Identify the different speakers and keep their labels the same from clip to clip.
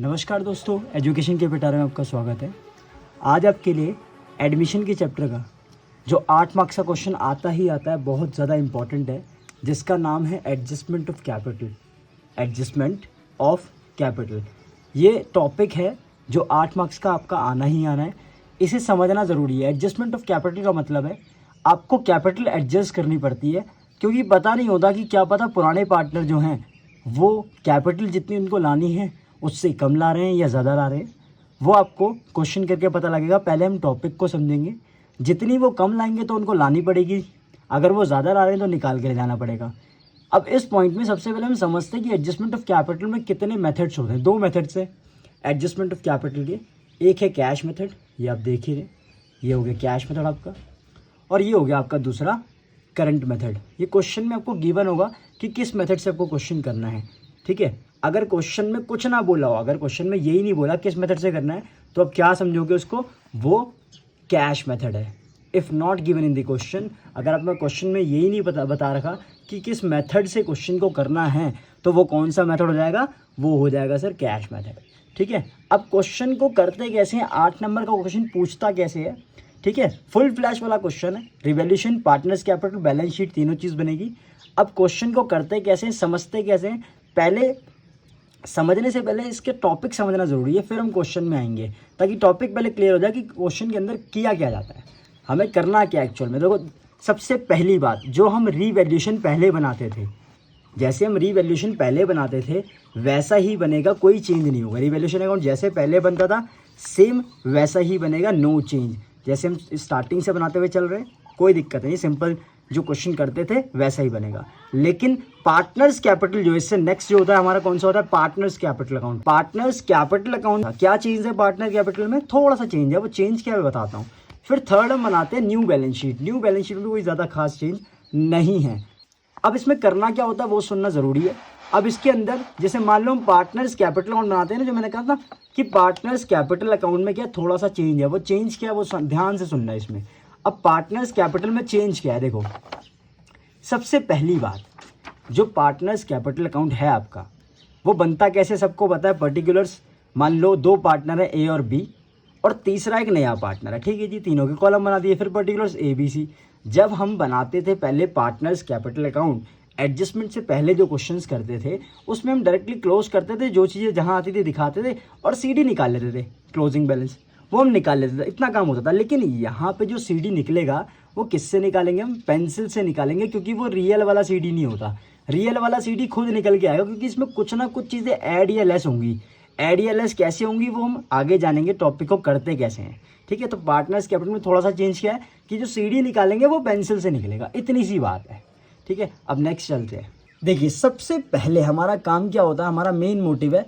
Speaker 1: नमस्कार दोस्तों, एजुकेशन के पिटारे में आपका स्वागत है। आज आपके लिए एडमिशन के चैप्टर का जो 8 मार्क्स का क्वेश्चन आता ही आता है, बहुत ज़्यादा इम्पॉर्टेंट है, जिसका नाम है adjustment of capital. Adjustment of capital ये टॉपिक है जो 8 मार्क्स का आपका आना ही आना है। इसे समझना ज़रूरी है। एडजस्टमेंट ऑफ कैपिटल का मतलब है आपको कैपिटल एडजस्ट करनी पड़ती है, क्योंकि पता नहीं होता कि क्या पता पुराने पार्टनर जो हैं वो कैपिटल जितनी उनको लानी है उससे कम ला रहे हैं या ज़्यादा ला रहे हैं। वो आपको क्वेश्चन करके पता लगेगा। पहले हम टॉपिक को समझेंगे। जितनी वो कम लाएंगे तो उनको लानी पड़ेगी, अगर वो ज़्यादा ला रहे हैं तो निकाल के ले जाना पड़ेगा। अब इस पॉइंट में सबसे पहले हम समझते हैं कि एडजस्टमेंट ऑफ कैपिटल में कितने मेथड्स होते हैं। 2 मेथड्स है एडजस्टमेंट ऑफ कैपिटल के। एक है कैश मेथड, ये आप देख ही रहे, ये हो गया कैश मेथड आपका, और ये हो गया आपका दूसरा करंट मेथड। ये क्वेश्चन में आपको गिवन होगा कि किस मेथड से आपको क्वेश्चन करना है, ठीक है। अगर क्वेश्चन में कुछ ना बोला हो, अगर क्वेश्चन में यही नहीं बोला किस मेथड से करना है, तो आप क्या समझोगे उसको, वो कैश मेथड है। If not given in the question, अगर आपने क्वेश्चन में यही नहीं बता रखा कि किस मेथड से क्वेश्चन को करना है, तो वो कौन सा मेथड हो जाएगा, वो हो जाएगा सर कैश मेथड, ठीक है। अब क्वेश्चन को करते कैसे हैं, 8 नंबर का क्वेश्चन पूछता कैसे है, ठीक है। फुल फ्लैश वाला क्वेश्चन है। Revaluation, partners capital, balance sheet, तीनों चीज़ बनेगी। अब क्वेश्चन को करते कैसे हैं, समझते कैसे हैं, पहले समझने से पहले इसके टॉपिक समझना ज़रूरी है, फिर हम क्वेश्चन में आएंगे, ताकि टॉपिक पहले क्लियर हो जाए कि क्वेश्चन के अंदर किया क्या जाता है, हमें करना क्या एक्चुअल में। देखो, सबसे पहली बात, जो हम रीवैल्यूएशन पहले बनाते थे, जैसे हम रीवैल्यूएशन पहले बनाते थे वैसा ही बनेगा, कोई चेंज नहीं होगा। रीवैल्यूएशन अकाउंट जैसे पहले बनता था सेम वैसा ही बनेगा, नो चेंज। जैसे हम स्टार्टिंग से बनाते हुए चल रहे हैं, कोई दिक्कत नहीं, सिंपल जो क्वेश्चन करते थे वैसा ही बनेगा। लेकिन पार्टनर्स कैपिटल जो इससे नेक्स्ट जो होता है हमारा, कौन सा होता है, partners capital account. Partners capital account क्या चेंज है पार्टनर कैपिटल में, थोड़ा सा चेंज है, वो चेंज क्या है बताता हूँ। फिर थर्ड हम बनाते हैं new balance sheet. New balance sheet में कोई ज़्यादा खास चेंज नहीं है। अब इसमें करना क्या होता है वो सुनना ज़रूरी है। अब इसके अंदर जैसे मान लो हम पार्टनर्स कैपिटल अकाउंट बनाते हैं ना, जो मैंने कहा था कि पार्टनर्स कैपिटल अकाउंट में क्या थोड़ा सा चेंज है, वो चेंज क्या है वो ध्यान से सुनना है इसमें। अब पार्टनर्स कैपिटल में चेंज क्या है, देखो सबसे पहली बात, जो पार्टनर्स कैपिटल अकाउंट है आपका, वो बनता कैसे सबको पता है। पर्टिकुलर्स, मान लो 2 पार्टनर है ए और बी, और तीसरा एक नया पार्टनर है, ठीक है जी। तीनों के कॉलम बना दिए, फिर पर्टिकुलर्स ए बी सी। जब हम बनाते थे पहले पार्टनर्स कैपिटल अकाउंट, एडजस्टमेंट से पहले जो क्वेश्चंस करते थे उसमें हम डायरेक्टली क्लोज करते थे, जो चीज़ें जहाँ आती थी दिखाते थे और सीडी निकाल लेते थे, क्लोजिंग बैलेंस वो हम निकाल लेते थे, इतना काम होता था। लेकिन यहाँ पे जो सीडी निकलेगा वो किससे निकालेंगे, हम पेंसिल से निकालेंगे, क्योंकि वो रियल वाला सीडी नहीं होता। रियल वाला सीडी खुद निकल के आएगा, क्योंकि इसमें कुछ ना कुछ चीज़ें ऐड या लेस होंगी। ऐड या लेस कैसे होंगी वो हम आगे जानेंगे, टॉपिक को करते कैसे हैं, ठीक है। तो पार्टनर्स कैपिटल में थोड़ा सा चेंज किया है कि जो सीडी निकालेंगे वो पेंसिल से निकलेगा, इतनी सी बात है, ठीक है। अब नेक्स्ट चलते हैं। देखिए, सबसे पहले हमारा काम क्या होता है, हमारा मेन मोटिव है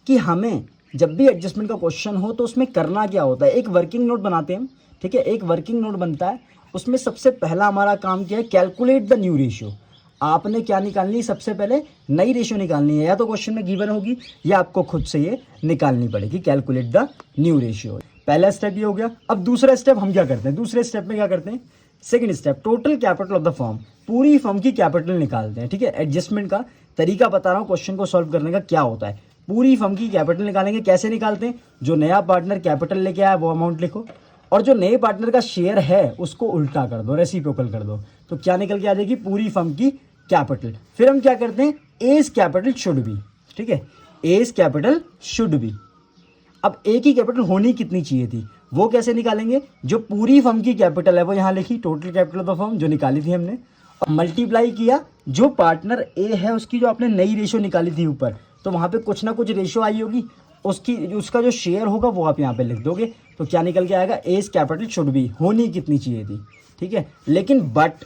Speaker 1: कि हमें जब भी एडजस्टमेंट का क्वेश्चन हो तो उसमें करना क्या होता है। एक वर्किंग नोट बनाते हैं हम, ठीक है। एक वर्किंग नोट बनता है, उसमें सबसे पहला हमारा काम क्या है, कैलकुलेट द न्यू रेशियो। आपने क्या निकालनी है, सबसे पहले नई रेशियो निकालनी है, या तो क्वेश्चन में गिवन होगी या आपको खुद से ये निकालनी पड़ेगी, कैलकुलेट द न्यू रेशियो। पहला स्टेप ये हो गया। अब दूसरा स्टेप हम क्या करते हैं, दूसरे स्टेप में क्या करते हैं, second step, total capital of the firm, पूरी फर्म की कैपिटल निकालते हैं, ठीक है। एडजस्टमेंट का तरीका बता रहा हूँ, क्वेश्चन को सॉल्व करने का क्या होता है। पूरी फर्म की कैपिटल निकालेंगे, कैसे निकालते हैं, जो नया पार्टनर कैपिटल लेके आया वो अमाउंट लिखो, और जो नए पार्टनर का शेयर है उसको उल्टा कर दो, रेसिप्रोकल कर दो, तो क्या निकल के आ जाएगी, पूरी फर्म की कैपिटल। फिर हम क्या करते हैं, एज कैपिटल शुड बी, ठीक है, एज कैपिटल शुड बी। अब ए की कैपिटल होनी कितनी चाहिए थी, वो कैसे निकालेंगे, जो पूरी फर्म की कैपिटल है वो यहाँ लिखी, total capital of the firm जो निकाली थी हमने, और मल्टीप्लाई किया जो पार्टनर ए है उसकी जो आपने नई रेशियो निकाली थी ऊपर, तो वहाँ पे कुछ ना कुछ रेशियो आई होगी, उसका जो शेयर होगा वो आप यहाँ पे लिख दोगे, तो क्या निकल के आएगा, एज कैपिटल शुड बी, होनी कितनी चाहिए थी, ठीक है। लेकिन बट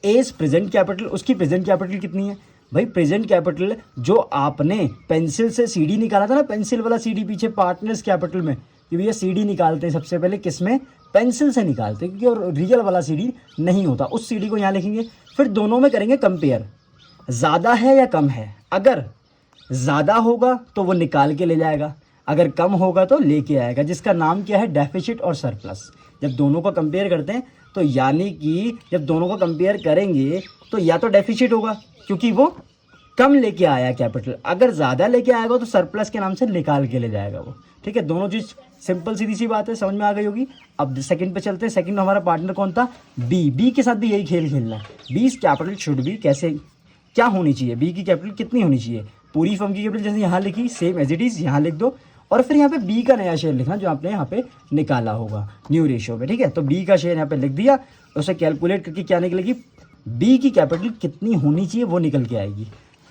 Speaker 1: एज प्रेजेंट कैपिटल, उसकी प्रेजेंट कैपिटल कितनी है भाई, प्रेजेंट कैपिटल जो आपने पेंसिल से सीडी निकाला था ना, पेंसिल वाला सीडी पीछे पार्टनर्स कैपिटल में, कि भैया सीडी निकालते हैं सबसे पहले किसमें, पेंसिल से निकालते हैं, क्योंकि और रियल वाला सीडी नहीं होता, उस सीडी को यहाँ लिखेंगे। फिर दोनों में करेंगे कंपेयर, ज़्यादा है या कम है, अगर ज़्यादा होगा तो वो निकाल के ले जाएगा, अगर कम होगा तो लेके आएगा, जिसका नाम क्या है, डेफिसिट और सरप्लस। जब दोनों को कंपेयर करते हैं तो यानी कि जब दोनों को कंपेयर करेंगे तो या तो डेफिसिट होगा क्योंकि वो कम लेके आया कैपिटल, अगर ज़्यादा लेके आएगा तो सरप्लस के नाम से निकाल के ले जाएगा वो। ठीक है, दोनों चीज़ सिंपल सीधी सी बात है, समझ में आ गई होगी। अब सेकंड पे चलते हैं। सेकंड हमारा पार्टनर कौन था? बी। बी के साथ भी यही खेल खेलना है। बीस कैपिटल शुड बी, कैसे क्या होनी चाहिए, बी की कैपिटल कितनी होनी चाहिए, पूरी फर्म की कैपिटल जैसे यहाँ लिखी सेम एज इट इज़ यहाँ लिख दो, और फिर यहाँ पे बी का नया शेयर लिखना जो आपने यहाँ पे निकाला होगा न्यू रेशियो पे। ठीक है, तो बी का शेयर यहाँ पे लिख दिया, उसे कैलकुलेट करके क्या निकलेगी, बी की कैपिटल कितनी होनी चाहिए वो निकल के आएगी।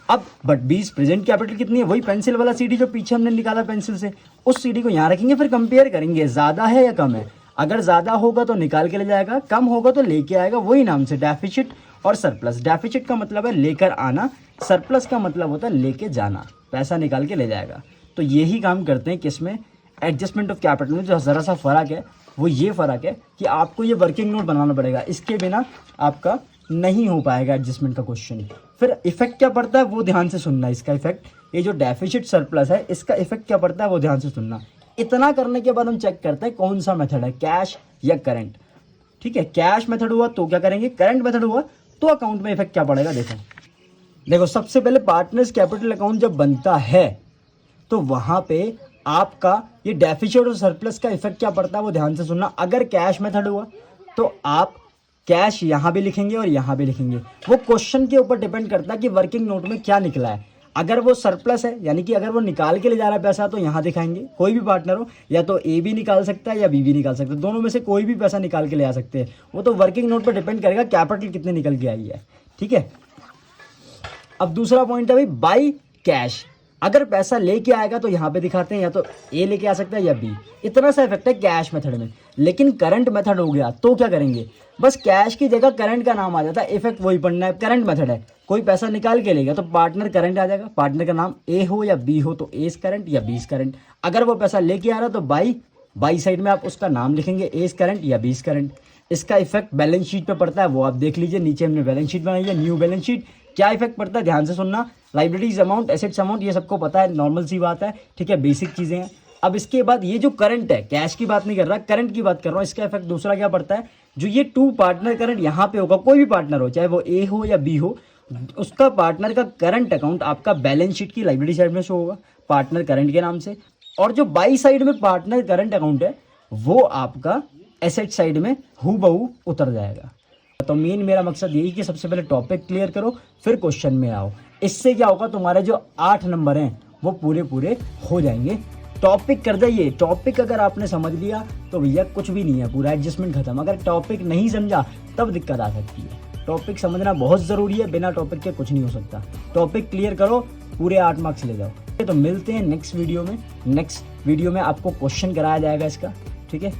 Speaker 1: अब बट बीस प्रेजेंट कैपिटल कितनी है, वही पेंसिल वाला सीडी जो पीछे हमने निकाला पेंसिल से, उस सीडी को यहाँ रखेंगे, फिर कंपेयर करेंगे ज़्यादा है या कम है। अगर ज़्यादा होगा तो निकाल के ले जाएगा, कम होगा तो लेके आएगा, वही नाम से डेफिसिट और सरप्लस। डेफिसिट का मतलब है लेकर आना, सरप्लस का मतलब होता है लेके जाना, पैसा निकाल के ले जाएगा। तो यही काम करते हैं किसमें, एडजस्टमेंट ऑफ कैपिटल में। जो ज़रा सा फ़र्क है वो ये फ़र्क है कि आपको ये वर्किंग नोट बनाना पड़ेगा, इसके बिना आपका नहीं हो पाएगा एडजस्टमेंट का क्वेश्चन। फिर इफेक्ट क्या पड़ता है वो ध्यान से सुनना, इसका इफेक्ट, ये जो डेफिसिट सरप्लस है इसका इफेक्ट क्या पड़ता है वो ध्यान से सुनना। इतना करने के बाद हम चेक करते हैं कौन सा मेथड है, कैश या करंट। ठीक है, कैश मेथड हुआ तो क्या करेंगे, करंट मेथड हुआ तो अकाउंट में इफेक्ट क्या पड़ेगा। देखो सबसे पहले पार्टनर्स कैपिटल अकाउंट जब बनता है तो वहां पे आपका ये डेफिसिट और सरप्लस का इफेक्ट क्या पड़ता है वो ध्यान से सुनना। अगर कैश मेथड हुआ तो आप कैश यहाँ भी लिखेंगे और यहाँ भी लिखेंगे, वो क्वेश्चन के ऊपर डिपेंड करता है कि वर्किंग नोट में क्या निकला है। अगर वो सरप्लस है यानी कि अगर वो निकाल के ले जा रहा है पैसा तो यहाँ दिखाएंगे, कोई भी पार्टनर हो, या तो ए भी निकाल सकता है या बी भी निकाल सकता है, दोनों में से कोई भी पैसा निकाल के ले आ सकते हैं। वो तो वर्किंग नोट पर डिपेंड करेगा कैपिटल कितने निकल के आई है। ठीक है, अब दूसरा पॉइंट है भाई बाई कैश। अगर पैसा लेके आएगा तो यहाँ पे दिखाते हैं, या तो ए लेके आ सकता है या बी, इतना सा इफेक्ट है कैश मेथड में। लेकिन करंट मेथड हो गया तो क्या करेंगे, बस कैश की जगह करंट का नाम आ जाता है, इफेक्ट वही पढ़ना है। करंट मेथड है, कोई पैसा निकाल के लेगा तो पार्टनर करंट आ जाएगा, पार्टनर का नाम ए हो या बी हो तो एस करंट या बीस करंट। अगर वो पैसा लेके आ रहा तो बाई साइड में आप उसका नाम लिखेंगे, एस करंट या बीस करंट। इसका इफेक्ट बैलेंस शीट पे पड़ता है, वो आप देख लीजिए, नीचे हमने बैलेंस शीट बनाई है, न्यू बैलेंस शीट। क्या इफेक्ट पड़ता है ध्यान से सुनना, लाइबिलिटीज अमाउंट, एसेट्स अमाउंट, ये सबको पता है, नॉर्मल सी बात है। ठीक है, बेसिक चीजें हैं। अब इसके बाद ये जो करंट है, कैश की बात नहीं कर रहा, करंट की बात कर रहा हूँ, इसका इफेक्ट दूसरा क्या पड़ता है, जो ये टू पार्टनर करंट यहाँ पे होगा, कोई भी पार्टनर हो चाहे वो ए हो या बी हो, उसका पार्टनर का करंट अकाउंट आपका बैलेंस शीट की लाइबिलिटी साइड में शो होगा पार्टनर करंट के नाम से, और जो बाई साइड में पार्टनर करंट अकाउंट है वो आपका एसेट साइड में हूबहू उतर जाएगा। तो मेन मेरा मकसद यही कि सबसे पहले टॉपिक क्लियर करो फिर क्वेश्चन में आओ। इससे क्या होगा, तुम्हारे जो 8 नंबर हैं वो पूरे हो जाएंगे। टॉपिक कर जाइए, टॉपिक अगर आपने समझ लिया तो भैया कुछ भी नहीं है, पूरा एडजस्टमेंट खत्म। अगर टॉपिक नहीं समझा तब दिक्कत आ सकती है। टॉपिक समझना बहुत ज़रूरी है, बिना टॉपिक के कुछ नहीं हो सकता। टॉपिक क्लियर करो, पूरे 8 मार्क्स ले जाओ। तो मिलते हैं नेक्स्ट वीडियो में। नेक्स्ट वीडियो में आपको क्वेश्चन कराया जाएगा इसका, ठीक है।